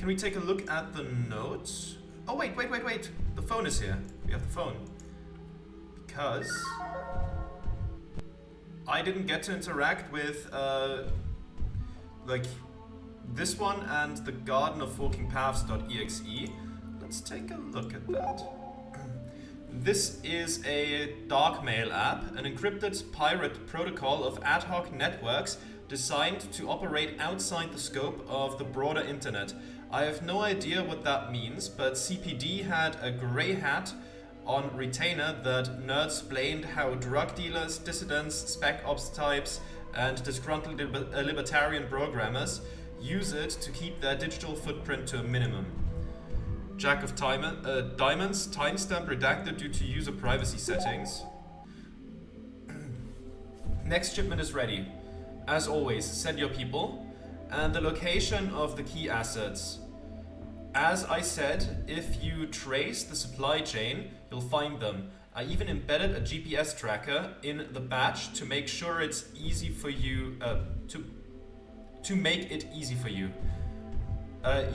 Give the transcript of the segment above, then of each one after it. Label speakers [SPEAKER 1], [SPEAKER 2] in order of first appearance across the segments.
[SPEAKER 1] Can we take a look at the notes? Oh, wait. The phone is here. We have the phone. Because I didn't get to interact with, like, this one and the Garden of Forking Paths.exe. Let's take a look at that. This is a darkmail app, an encrypted pirate protocol of ad hoc networks designed to operate outside the scope of the broader internet. I have no idea what that means, but CPD had a grey hat on retainer that nerdsplained how drug dealers, dissidents, spec ops types, and disgruntled libertarian programmers use it to keep their digital footprint to a minimum. Jack of Diamonds, timestamp redacted due to user privacy settings. Next shipment is ready. As always, send your people. And the location of the key assets. As I said, if you trace the supply chain, you'll find them. I even embedded a GPS tracker in the batch to make sure it's easy for you, to make it easy for you.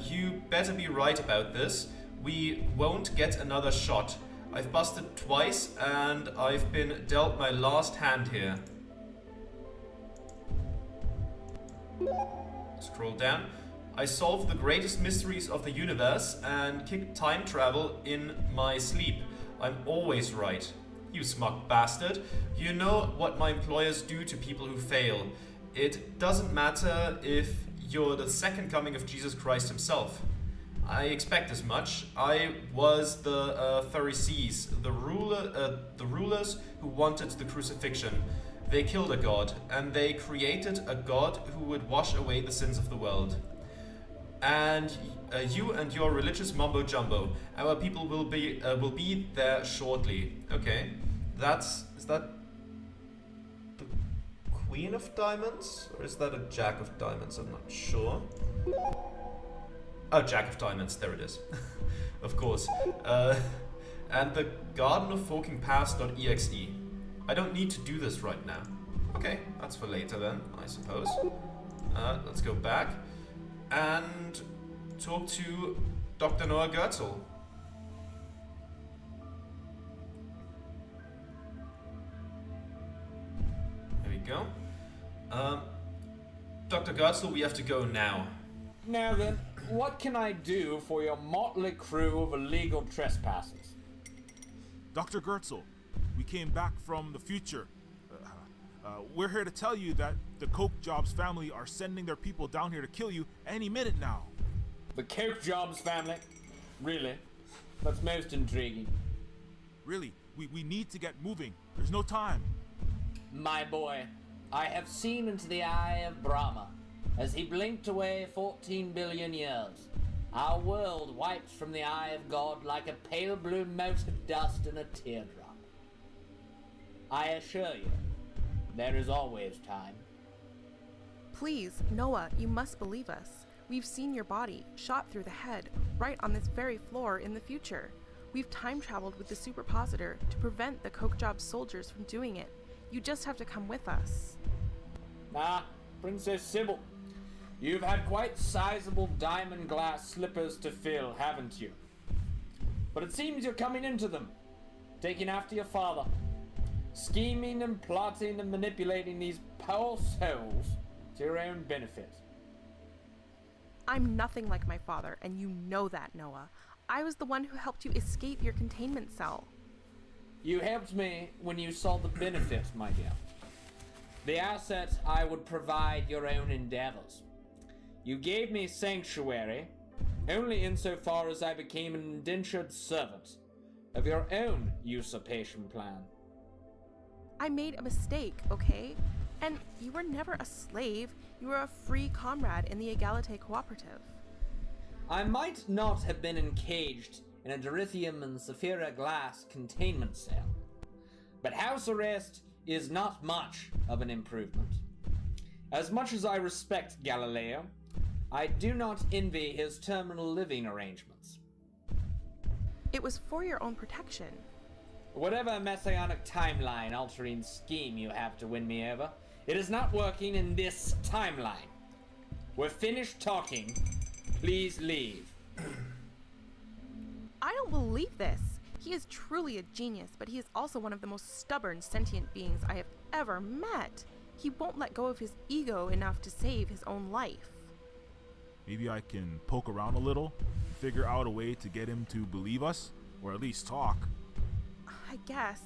[SPEAKER 1] You better be right about this. We won't get another shot. I've busted twice and I've been dealt my last hand here. Scroll down. I solved the greatest mysteries of the universe and kicked time travel in my sleep. I'm always right. You smug bastard. You know what my employers do to people who fail. It doesn't matter if you're the second coming of Jesus Christ himself. I expect as much. I was the Pharisees, the rulers who wanted the crucifixion. They killed a god, and they created a god who would wash away the sins of the world. And you and your religious mumbo jumbo. Our people will be there shortly. Okay, is that the Queen of Diamonds, or is that a Jack of Diamonds? I'm not sure. Oh, Jack of Diamonds. There it is. Of course. And the Garden of Forking Paths.exe. I don't need to do this right now. Okay, that's for later then, I suppose. Let's go back and talk to Dr. Noah Goetzel. There we go. Dr. Goetzel, we have to go now.
[SPEAKER 2] Now then, what can I do for your motley crew of illegal trespassers?
[SPEAKER 3] Dr. Goetzel, we came back from the future. We're here to tell you that the Coke Jobs family are sending their people down here to kill you any minute now.
[SPEAKER 2] The Coke Jobs family? Really? That's most intriguing.
[SPEAKER 3] Really, we need to get moving. There's no time.
[SPEAKER 2] My boy, I have seen into the eye of Brahma as he blinked away 14 billion years. Our world wiped from the eye of God like a pale blue mote of dust in a teardrop. I assure you, there is always time.
[SPEAKER 4] Please, Noah, you must believe us. We've seen your body, shot through the head, right on this very floor in the future. We've time-traveled with the superpositor to prevent the Coke Job soldiers from doing it. You just have to come with us.
[SPEAKER 2] Princess Sybil, you've had quite sizable diamond glass slippers to fill, haven't you? But it seems you're coming into them, taking after your father. Scheming and plotting and manipulating these poor souls to your own benefit.
[SPEAKER 4] I'm nothing like my father, and you know that, Noah. I was the one who helped you escape your containment cell.
[SPEAKER 2] You helped me when you saw the benefit, my dear. The asset I would provide your own endeavors. You gave me sanctuary only insofar as I became an indentured servant of your own usurpation plan.
[SPEAKER 4] I made a mistake, okay? And you were never a slave. You were a free comrade in the Egalite Cooperative.
[SPEAKER 2] I might not have been encaged in a Dorithium and Saphira glass containment cell, but house arrest is not much of an improvement. As much as I respect Galileo, I do not envy his terminal living arrangements.
[SPEAKER 4] It was for your own protection.
[SPEAKER 2] Whatever messianic timeline-altering scheme you have to win me over, it is not working in this timeline. We're finished talking. Please leave.
[SPEAKER 4] I don't believe this. He is truly a genius, but he is also one of the most stubborn sentient beings I have ever met. He won't let go of his ego enough to save his own life.
[SPEAKER 3] Maybe I can poke around a little, figure out a way to get him to believe us, or at least talk.
[SPEAKER 4] I guess.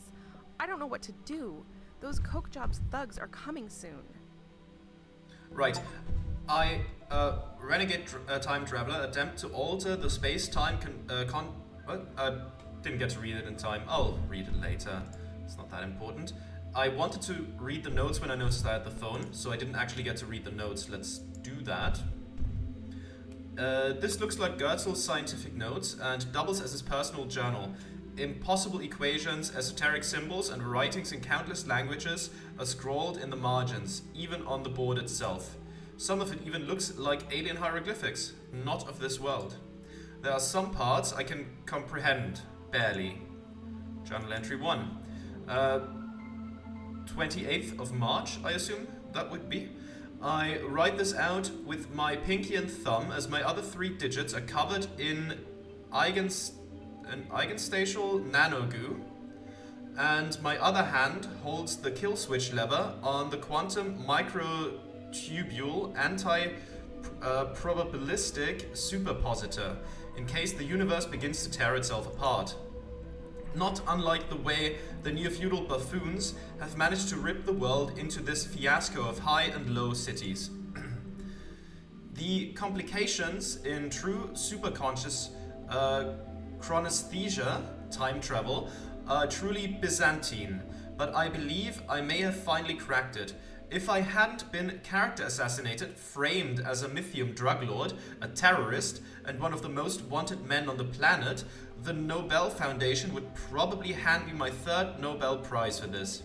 [SPEAKER 4] I don't know what to do. Those Coke Jobs thugs are coming soon.
[SPEAKER 1] Right. I, renegade time traveler, attempt to alter the space-time what? Didn't get to read it in time. I'll read it later. It's not that important. I wanted to read the notes when I noticed I had the phone, so I didn't actually get to read the notes. Let's do that. This looks like Goetzel's scientific notes and doubles as his personal journal. Impossible equations, esoteric symbols, and writings in countless languages are scrawled in the margins, even on the board itself. Some of it even looks like alien hieroglyphics, not of this world. There are some parts I can comprehend, barely. Journal entry 1. 28th of March, I assume that would be. I write this out with my pinky and thumb as my other 3 digits are covered in eigenspatial nanogoo, and my other hand holds the kill switch lever on the quantum microtubule anti-probabilistic superpositor in case the universe begins to tear itself apart. Not unlike the way the Neofeudal buffoons have managed to rip the world into this fiasco of high and low cities. The complications in true superconscious chronesthesia, time travel, are truly Byzantine, but I believe I may have finally cracked it. If I hadn't been character assassinated, framed as a Mythium drug lord, a terrorist, and one of the most wanted men on the planet, the Nobel Foundation would probably hand me my 3rd Nobel Prize for this.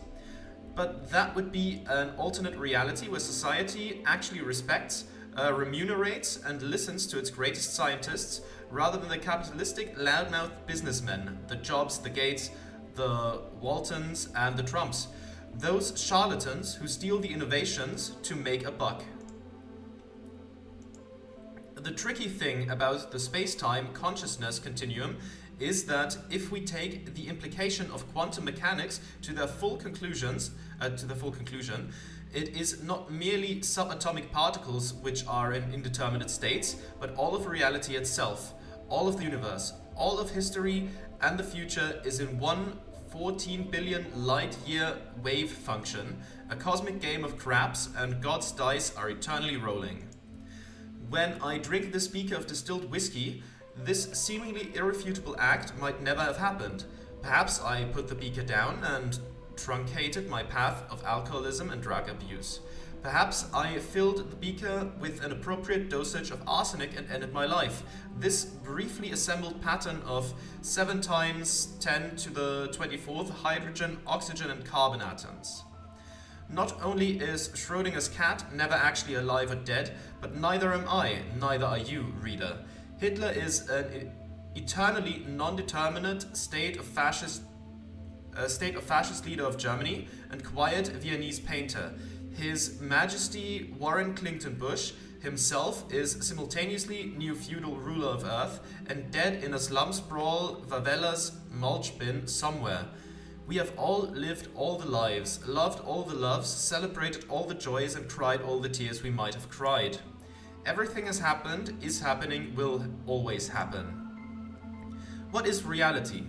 [SPEAKER 1] But that would be an alternate reality where society actually respects, remunerates, and listens to its greatest scientists, rather than the capitalistic loudmouth businessmen, the Jobs, the Gates, the Waltons, and the Trumps. Those charlatans who steal the innovations to make a buck. The tricky thing about the space-time consciousness continuum is that if we take the implication of quantum mechanics to their full conclusion, it is not merely subatomic particles which are in indeterminate states, but all of reality itself, all of the universe, all of history, and the future is in one 14 billion light-year wave function, a cosmic game of craps, and God's dice are eternally rolling. When I drink this beaker of distilled whiskey, this seemingly irrefutable act might never have happened. Perhaps I put the beaker down and truncated my path of alcoholism and drug abuse. Perhaps I filled the beaker with an appropriate dosage of arsenic and ended my life. This briefly assembled pattern of 7 times 10 to the 24th hydrogen, oxygen, and carbon atoms. Not only is Schrodinger's cat never actually alive or dead, but neither am I, neither are you, reader. Hitler is an eternally non-determinate state of fascist leader of Germany and quiet Viennese painter. His Majesty Warren Clinton Bush himself is simultaneously Neofeudal ruler of Earth and dead in a slum sprawl Vavella's mulch bin somewhere. We have all lived all the lives, loved all the loves, celebrated all the joys, and cried all the tears we might have cried. Everything has happened, is happening, will always happen. What is reality?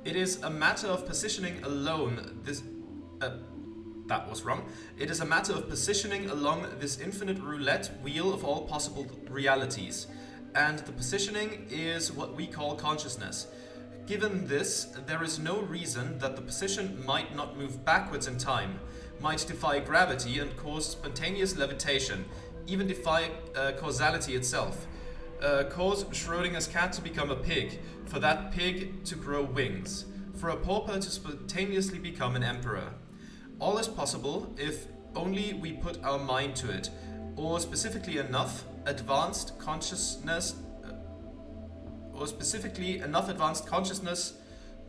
[SPEAKER 1] It is a matter of positioning alone that was wrong. It is a matter of positioning along this infinite roulette wheel of all possible realities. And the positioning is what we call consciousness. Given this, there is no reason that the position might not move backwards in time, might defy gravity and cause spontaneous levitation, even defy causality itself. Cause Schrodinger's cat to become a pig, for that pig to grow wings, for a pauper to spontaneously become an emperor. All is possible if only we put our mind to it, or specifically enough advanced consciousness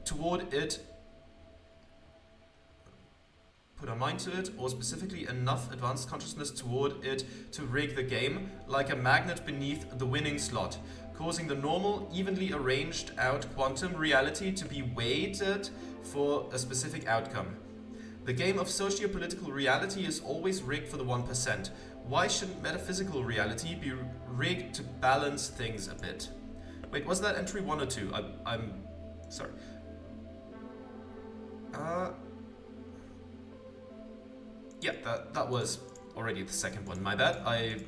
[SPEAKER 1] toward it put a mind to it, or specifically enough advanced consciousness toward it to rig the game, like a magnet beneath the winning slot, causing the normal, evenly arranged out quantum reality to be weighted for a specific outcome. The game of socio-political reality is always rigged for the 1%. Why shouldn't metaphysical reality be rigged to balance things a bit? Wait, was that entry 1 or 2? I'm sorry. Yeah, that was already the second one. My bad. I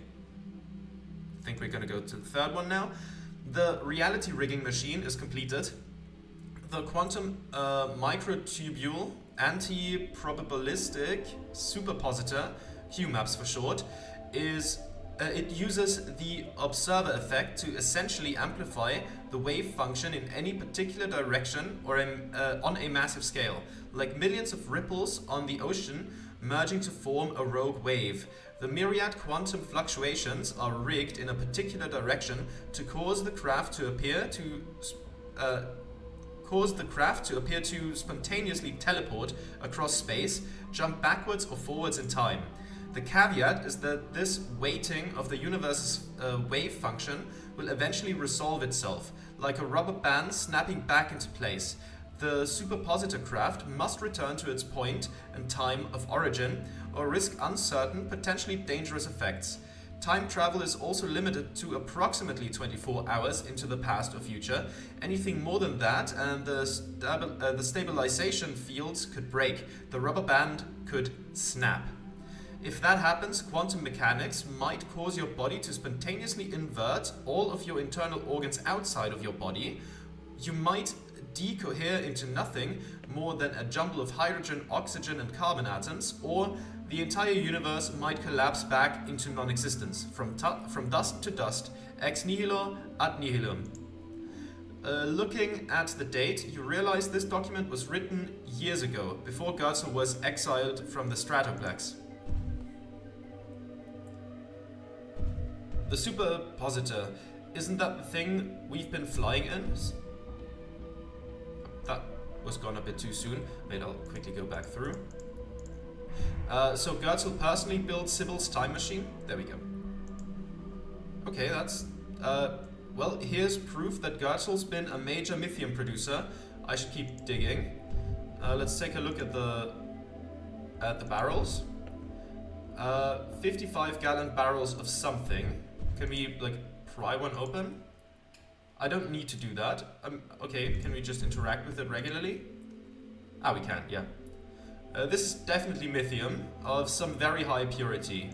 [SPEAKER 1] think we're gonna go to the third one now. The reality rigging machine is completed. The quantum microtubule anti-probabilistic superpositor, QMAPS for short, is it uses the observer effect to essentially amplify the wave function in any particular direction or on a massive scale, like millions of ripples on the ocean merging to form a rogue wave. The myriad quantum fluctuations are rigged in a particular direction to cause the craft to appear to spontaneously teleport across space, jump backwards or forwards in time. The caveat is that this weighting of the universe's wave function will eventually resolve itself, like a rubber band snapping back into place. The superpositor craft must return to its point and time of origin, or risk uncertain, potentially dangerous effects. Time travel is also limited to approximately 24 hours into the past or future. Anything more than that, and the stabilization fields could break. The rubber band could snap. If that happens, quantum mechanics might cause your body to spontaneously invert all of your internal organs outside of your body. You might decohere into nothing more than a jumble of hydrogen, oxygen, and carbon atoms, or the entire universe might collapse back into non-existence, from dust to dust, ex nihilo ad nihilum. Looking at the date, you realize this document was written years ago, before Goethe was exiled from the Stratoplex. The superpositor, isn't that the thing we've been flying in? That was gone a bit too soon. Wait, I'll quickly go back through. So Goethe personally built Sybil's time machine. There we go. Okay, that's... well, here's proof that Goethe's been a major lithium producer. I should keep digging. Let's take a look at the barrels. 55-gallon barrels of something. Can we, like, pry one open? I don't need to do that. Okay, can we just interact with it regularly? Ah, we can, yeah. This is definitely lithium, of some very high purity.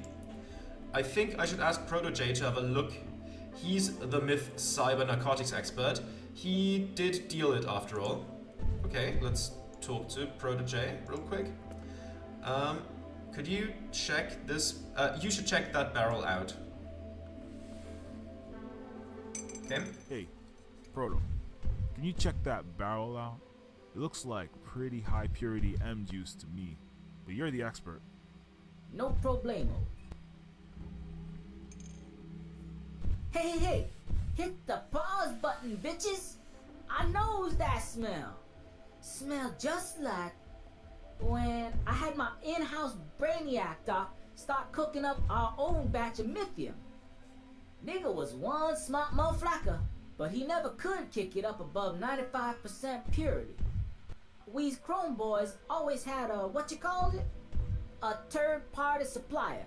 [SPEAKER 1] I think I should ask Proto-J to have a look. He's the myth cyber narcotics expert. He did deal it after all. Okay, let's talk to Proto-J real quick. Could you check this? You should check that barrel out. Okay.
[SPEAKER 3] Hey, Proto, can you check that barrel out? It looks like pretty high purity M juice to me, but you're the expert.
[SPEAKER 5] No problemo. Hey, hit the pause button, bitches. I knows that smell. Smell just like when I had my in-house brainiac doc start cooking up our own batch of lithium. Nigga was one smart motherfucker, but he never could kick it up above 95% purity. We's Chrome boys always had a, what you call it? A third-party supplier.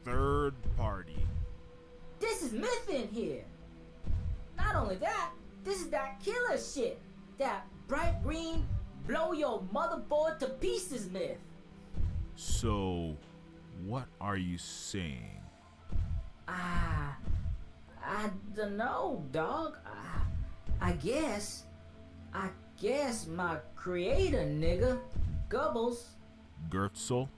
[SPEAKER 3] Third party.
[SPEAKER 5] This is myth in here. Not only that, this is that killer shit. That bright green, blow your motherboard to pieces myth.
[SPEAKER 3] So, what are you saying?
[SPEAKER 5] I dunno, dog. I guess my creator nigga, Gubbles.
[SPEAKER 3] Gertzel?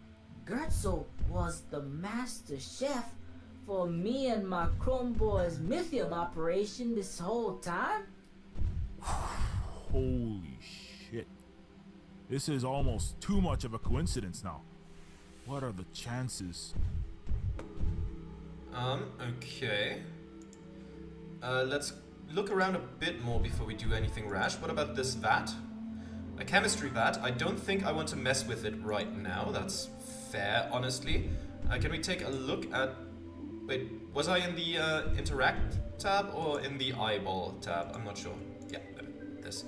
[SPEAKER 5] Gertzel was the master chef for me and my Chrome Boys lithium operation this whole time.
[SPEAKER 3] Holy shit. This is almost too much of a coincidence now. What are the chances?
[SPEAKER 1] Okay. Let's look around a bit more before we do anything rash. What about this vat? A chemistry vat. I don't think I want to mess with it right now. That's fair, honestly. Can we take a look at... Wait, was I in the interact tab or in the eyeball tab? I'm not sure. Yeah, this.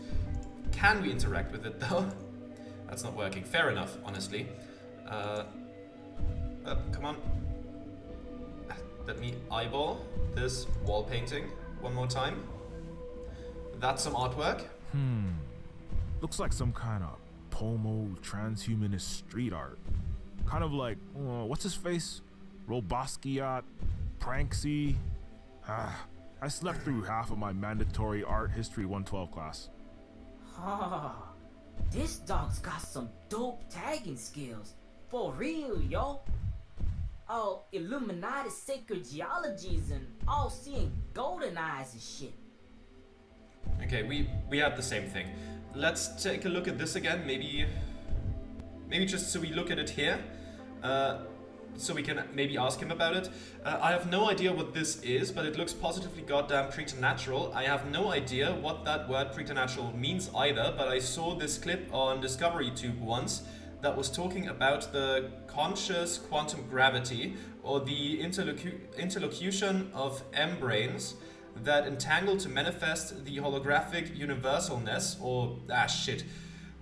[SPEAKER 1] Can we interact with it though? That's not working. Fair enough, honestly. Come on. Let me eyeball this wall painting one more time. That's some artwork.
[SPEAKER 3] Looks like some kind of Pomo transhumanist street art. Kind of like, what's his face? Robosquiat, Pranksy. I slept through half of my mandatory art history 112 class.
[SPEAKER 5] This dog's got some dope tagging skills. For real, yo. All Illuminati sacred geologies and all seeing golden eyes and shit.
[SPEAKER 1] Okay, we have the same thing. Let's take a look at this again. Maybe just so we look at it here. So we can maybe ask him about it. I have no idea what this is, but it looks positively goddamn preternatural. I have no idea what that word preternatural means either, but I saw this clip on Discovery Tube once that was talking about the conscious quantum gravity, or the interlocution of M-brains that entangle to manifest the holographic universalness, or shit.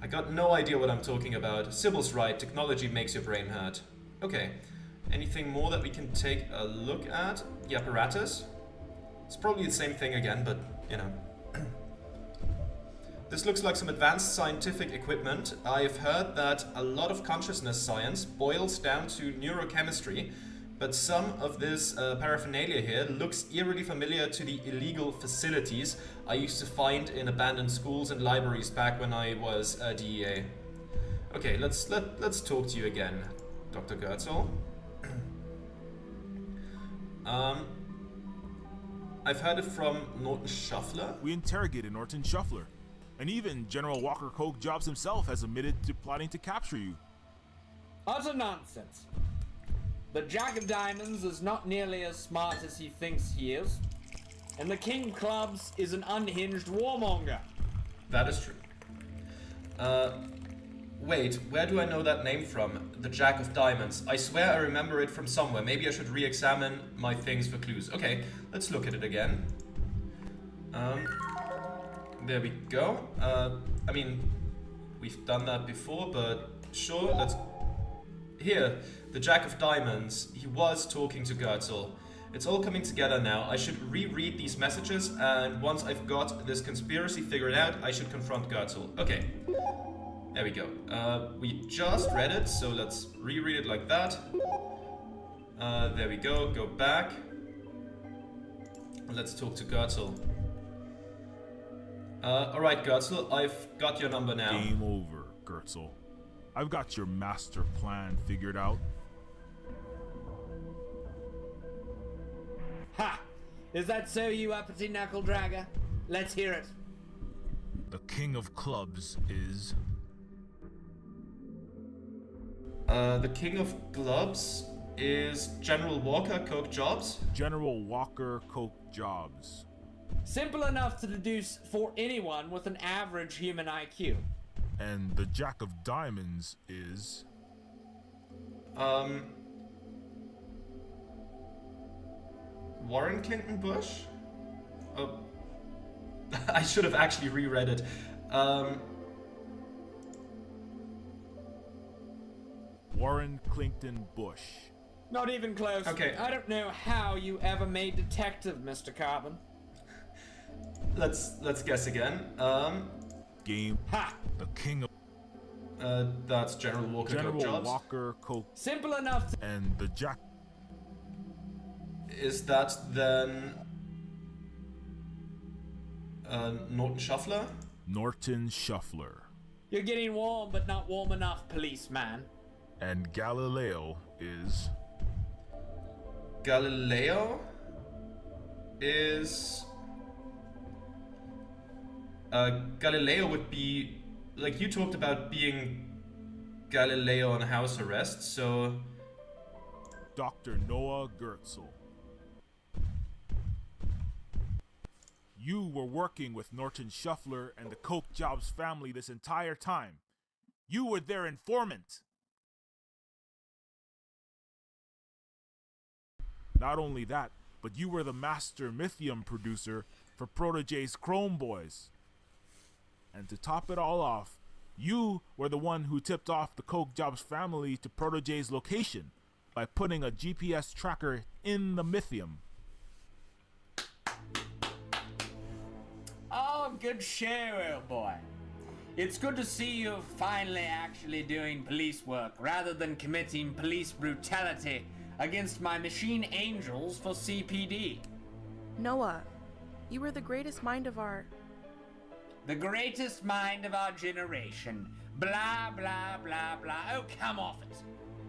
[SPEAKER 1] I got no idea what I'm talking about. Sybil's right, technology makes your brain hurt. Okay. Anything more that we can take a look at? The apparatus? It's probably the same thing again, but, you know. This looks like some advanced scientific equipment. I've heard that a lot of consciousness science boils down to neurochemistry, but some of this paraphernalia here looks eerily familiar to the illegal facilities I used to find in abandoned schools and libraries back when I was DEA. Okay, let's talk to you again, Dr. Goertzel. I've heard it from Norton Shuffler.
[SPEAKER 3] We interrogated Norton Shuffler, and even General Walker Coke Jobs himself has admitted to plotting to capture you.
[SPEAKER 2] Utter nonsense. The Jack of Diamonds is not nearly as smart as he thinks he is, and the King of Clubs is an unhinged warmonger.
[SPEAKER 1] That is true. Wait, where do I know that name from? The Jack of Diamonds. I swear I remember it from somewhere. Maybe I should re-examine my things for clues. Okay, let's look at it again. There we go. I mean, we've done that before, but sure, let's... Here, the Jack of Diamonds. He was talking to Goertzel. It's all coming together now. I should reread these messages, and once I've got this conspiracy figured out, I should confront Goertzel. Okay. There we go. We just read it, so let's reread it like that. There we go. Go back. Let's talk to Goertzel. Alright, Goertzel, I've got your number now.
[SPEAKER 3] Game over, Goertzel. I've got your master plan figured out.
[SPEAKER 2] Ha! Is that so, you uppity knuckle dragger? Let's hear it.
[SPEAKER 3] The King of Clubs is...
[SPEAKER 1] The King of Clubs is General Walker Coke Jobs.
[SPEAKER 3] General Walker Coke Jobs.
[SPEAKER 2] Simple enough to deduce for anyone with an average human IQ.
[SPEAKER 3] And the Jack of Diamonds is...
[SPEAKER 1] Warren Clinton Bush? I should have actually reread it.
[SPEAKER 3] Warren Clinton Bush.
[SPEAKER 2] Not even close.
[SPEAKER 1] Okay.
[SPEAKER 2] I don't know how you ever made detective, Mr. Carbon.
[SPEAKER 1] Let's guess again.
[SPEAKER 3] Game.
[SPEAKER 2] Ha!
[SPEAKER 3] The King of...
[SPEAKER 1] That's General Walker Coke
[SPEAKER 3] General
[SPEAKER 1] Jobs.
[SPEAKER 3] Walker Coke...
[SPEAKER 2] Simple enough to...
[SPEAKER 3] And the Jack...
[SPEAKER 1] Is that then... Norton Shuffler?
[SPEAKER 3] Norton Shuffler.
[SPEAKER 2] You're getting warm, but not warm enough, policeman.
[SPEAKER 3] And Galileo is...
[SPEAKER 1] Galileo is... Galileo would be... Like, you talked about being Galileo on house arrest, so...
[SPEAKER 3] Dr. Noah Goertzel. You were working with Norton Shuffler and the Coke Jobs family this entire time. You were their informant. Not only that, but you were the master Mythium producer for Protoge's Chrome Boys. And to top it all off, you were the one who tipped off the Coke Jobs family to Protoge's location by putting a GPS tracker in the Mythium.
[SPEAKER 2] Oh, good show, old boy. It's good to see you finally actually doing police work rather than committing police brutality against my machine angels for CPD.
[SPEAKER 4] Noah, you were the greatest mind of our...
[SPEAKER 2] The greatest mind of our generation. Blah, blah, blah, blah. Oh, come off it.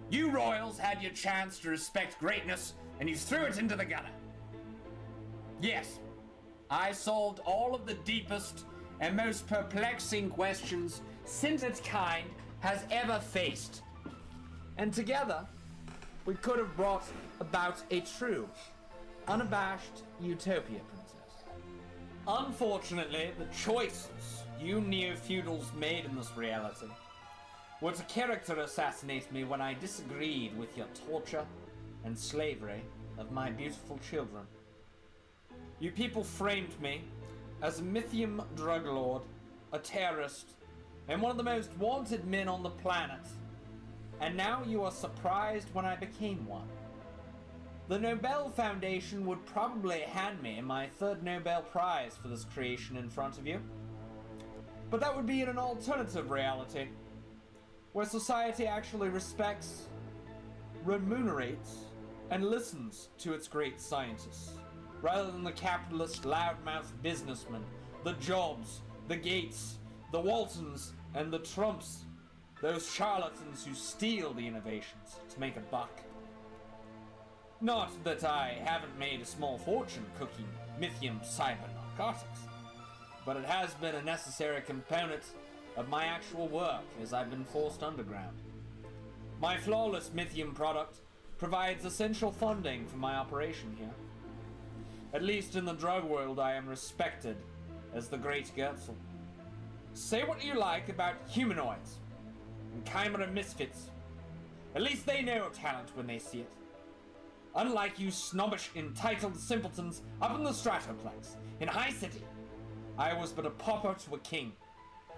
[SPEAKER 2] You royals had your chance to respect greatness, and you threw it into the gutter. Yes, I solved all of the deepest and most perplexing questions sentient kind has ever faced. And together, we could have brought about a true, unabashed utopia, Princess. Unfortunately, the choices you Neofeudals made in this reality were to character assassinate me when I disagreed with your torture and slavery of my beautiful children. You people framed me as a Mythium drug lord, a terrorist, and one of the most wanted men on the planet. And now you are surprised when I became one. The Nobel Foundation would probably hand me my third Nobel Prize for this creation in front of you. But that would be in an alternative reality, where society actually respects, remunerates, and listens to its great scientists, rather than the capitalist loudmouth businessmen, the Jobs, the Gates, the Waltons, and the Trumps, those charlatans who steal the innovations to make a buck. Not that I haven't made a small fortune cooking Mythium cyber narcotics, but it has been a necessary component of my actual work as I've been forced underground. My flawless Mythium product provides essential funding for my operation here. At least in the drug world, I am respected as the Great Gertzel. Say what you like about humanoids and chimera misfits. At least they know talent when they see it. Unlike you snobbish, entitled simpletons up in the Stratoplex, in High City, I was but a pauper to a king.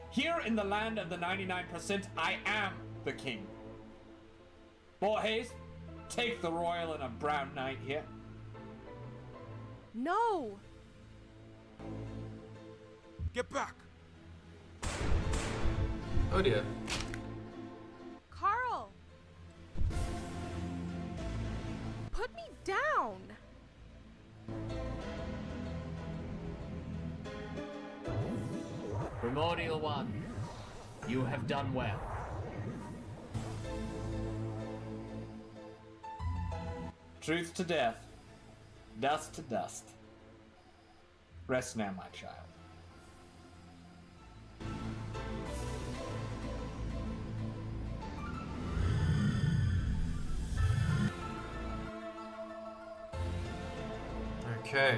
[SPEAKER 2] Here in the land of the 99%, I am the king. Borges, take the royal and a brown knight here.
[SPEAKER 4] No!
[SPEAKER 3] Get back!
[SPEAKER 1] Oh dear.
[SPEAKER 4] Carl! Put me down!
[SPEAKER 2] Primordial One, you have done well. Truth to death, dust to dust. Rest now, my child.
[SPEAKER 1] Okay.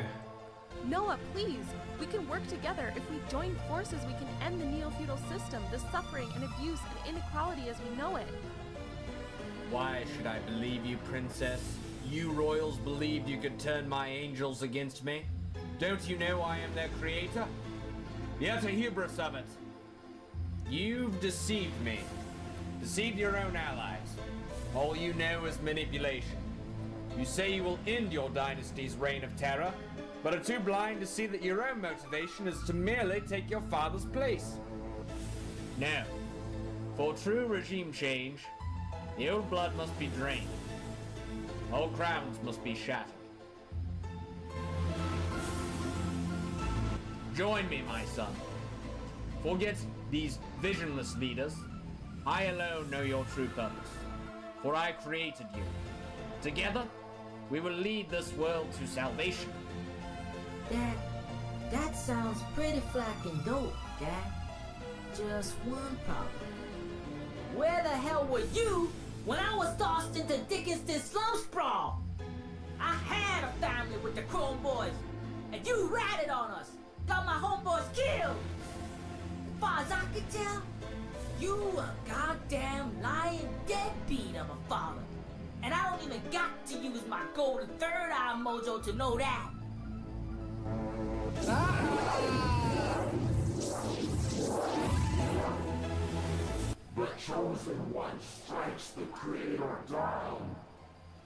[SPEAKER 4] Noah, please! We can work together. If we join forces, we can end the neo-feudal system, the suffering and abuse and inequality as we know it.
[SPEAKER 2] Why should I believe you, Princess? You royals believed you could turn my angels against me? Don't you know I am their creator? The utter hubris of it. You've deceived me. Deceived your own allies. All you know is manipulation. You say you will end your dynasty's reign of terror, but are too blind to see that your own motivation is to merely take your father's place. No. For true regime change, the old blood must be drained. All crowns must be shattered. Join me, my son. Forget these visionless leaders. I alone know your true purpose, for I created you. Together, we will lead this world to salvation.
[SPEAKER 5] That sounds pretty flacking dope, Dad. Just one problem. Where the hell were you when I was tossed into Dickinson's slum sprawl? I had a family with the Chrome Boys, and you ratted on us. can tell, you a goddamn lying deadbeat of a father. And I don't even got to use my golden third eye mojo to know that.
[SPEAKER 6] The chosen one strikes the creator down.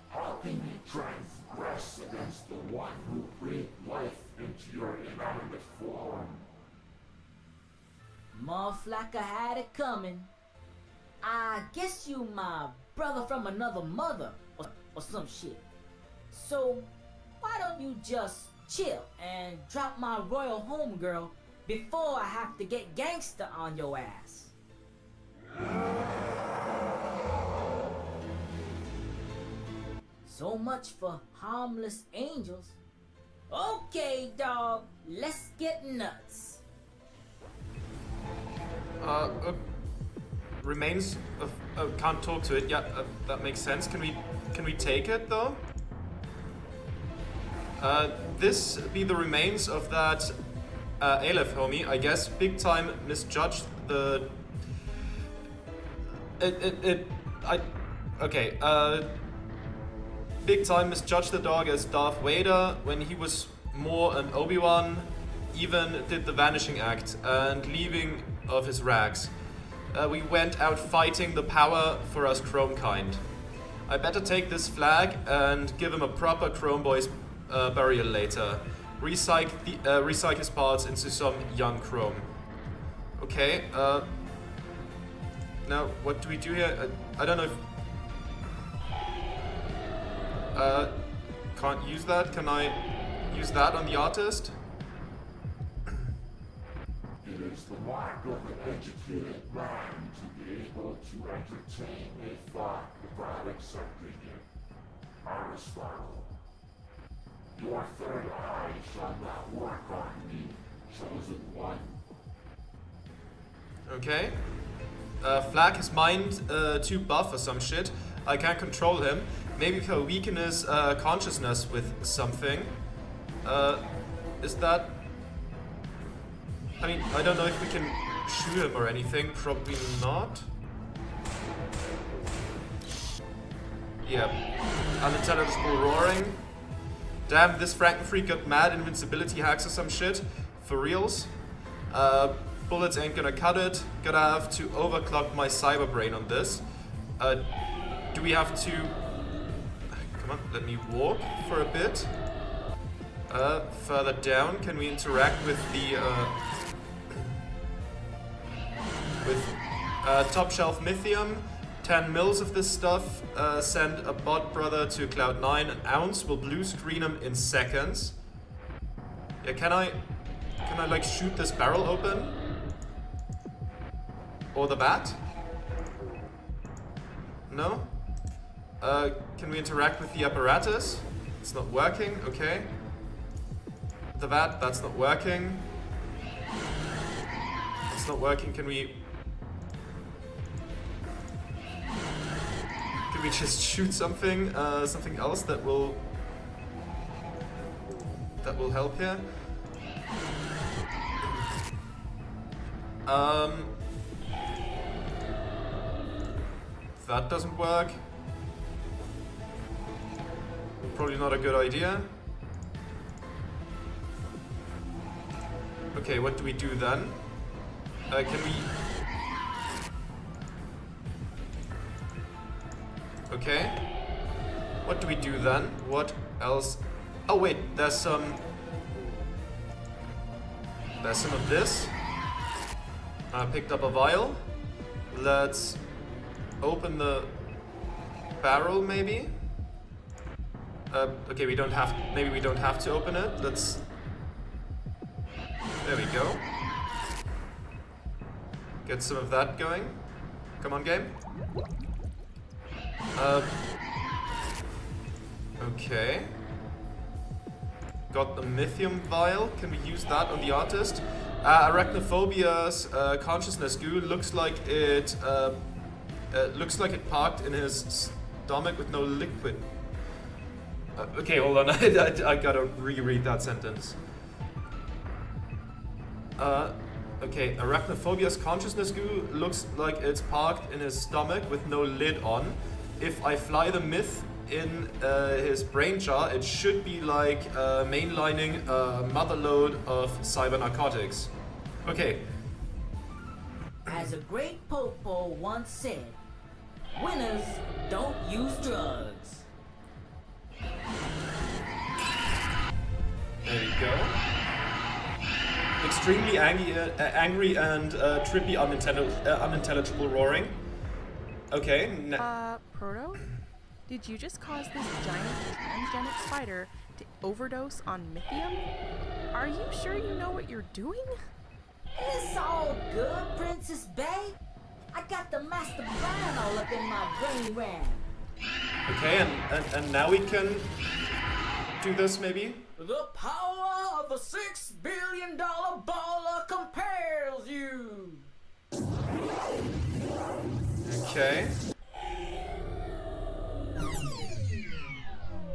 [SPEAKER 6] How can you transgress against the one who breathed life into your inanimate form?
[SPEAKER 5] Motherfucker had it coming. I guess you my brother from another mother or some shit. So why don't you just chill and drop my royal homegirl before I have to get gangster on your ass? So much for harmless angels. Okay, dog, let's get nuts.
[SPEAKER 1] Remains of can't talk to it. Yeah, that makes sense. Can we take it though? This be the remains of that Aleph homie. I guess big time misjudged the. Big time misjudged the dog as Darth Vader when he was more an Obi-Wan. Even did the vanishing act and leaving of his rags. We went out fighting the power for us Chrome kind. I better take this flag and give him a proper Chrome Boys burial later. Recycle his parts into some young Chrome. Okay, now what do we do here? I don't know if... can't use that. Can I use that on the artist?
[SPEAKER 6] It is the mark of an educated man to be able to entertain a thought without accepting it. Aristotle. Your third eye shall not work on me, chosen one.
[SPEAKER 1] Okay. Flag his mind too buff or some shit. I can't control him. Maybe he'll weaken his consciousness with something. Is that... I mean, I don't know if we can shoot him or anything. Probably not. Yeah. Unintelligible roaring. Damn, this Frankenfreak got mad invincibility hacks or some shit. For reals. Bullets ain't gonna cut it. Gonna have to overclock my cyber brain on this. Do we have to... Come on, let me walk for a bit. Further down, can we interact with the... top shelf lithium? 10 mils of this stuff. Send a bot brother to Cloud9. An ounce will blue screen him in seconds. Yeah, can I like shoot this barrel open? Or the bat? No? Can we interact with the apparatus? It's not working, okay. The vat, that's not working. It's not working, can we just shoot something, something else that will help here? That doesn't work. Probably not a good idea. Okay, what do we do then? Can we... Okay. What do we do then? What else? Oh wait, there's some of this. I picked up a vial. Let's open the barrel maybe. Okay, we don't have, maybe we don't have to open it. Let's, there we go. Get some of that going. Come on, game. Okay. Got the lithium vial. Can we use that on the artist? Arachnophobia's consciousness goo looks like it parked in his stomach with no liquid. Okay, hold on. I gotta reread that sentence. Okay, Arachnophobia's consciousness goo looks like it's parked in his stomach with no lid on. If I fly the myth in his brain jar, it should be like mainlining a motherload of cyber narcotics. Okay,
[SPEAKER 5] As a great popo once said, winners don't use drugs.
[SPEAKER 1] there you go. Extremely angry and trippy, unintelligible roaring. Okay,
[SPEAKER 4] Proto? Did you just cause this giant transgenic spider to overdose on mythium? Are you sure you know what you're doing?
[SPEAKER 5] It's all good, Princess Bay. I got the master plan all up in my brain ram.
[SPEAKER 1] okay, and now we can do this maybe?
[SPEAKER 5] The power of a $6 billion baller compels you.
[SPEAKER 1] Okay.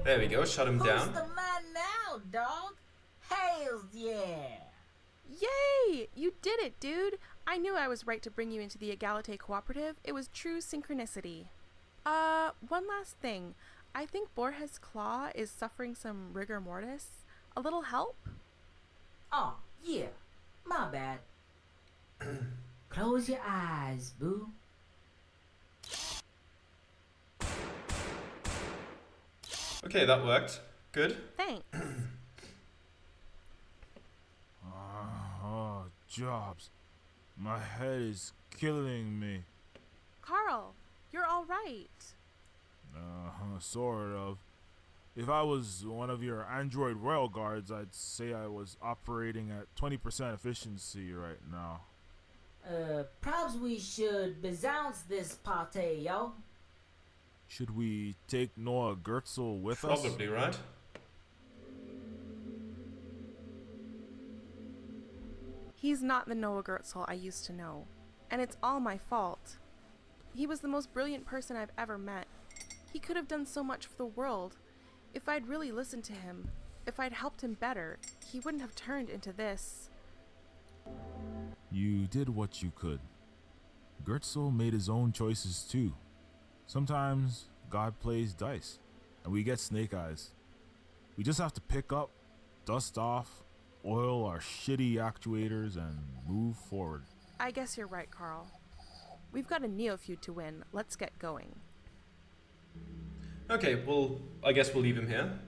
[SPEAKER 1] There we go, shut him
[SPEAKER 5] Who's
[SPEAKER 1] down.
[SPEAKER 5] the man now, dog? Hells yeah.
[SPEAKER 4] Yay! You did it, dude! I knew I was right to bring you into the Egalite Cooperative. It was true synchronicity. One last thing. I think Borges Claw is suffering some rigor mortis. A little help?
[SPEAKER 5] Oh, yeah. My bad. Close your eyes, boo.
[SPEAKER 1] Okay, that worked. Good.
[SPEAKER 4] Thanks.
[SPEAKER 3] Jobs. My head is killing me.
[SPEAKER 4] Carl, you're all right.
[SPEAKER 3] Sort of. If I was one of your android royal guards, I'd say I was operating at 20% efficiency right now.
[SPEAKER 5] Perhaps we should bezounce this party, yo.
[SPEAKER 3] Should we take Noah Gertzel with us?
[SPEAKER 1] Probably, right?
[SPEAKER 4] He's not the Noah Gertzel I used to know, and it's all my fault. He was the most brilliant person I've ever met. He could have done so much for the world. If I'd really listened to him, if I'd helped him better, he wouldn't have turned into this.
[SPEAKER 3] You did what you could. Gertzel made his own choices too. Sometimes God plays dice, and we get snake eyes. We just have to pick up, dust off, oil our shitty actuators, and move forward.
[SPEAKER 4] I guess you're right, Carl. We've got a Neofeud to win. Let's get going.
[SPEAKER 1] Okay, well, I guess we'll leave him here.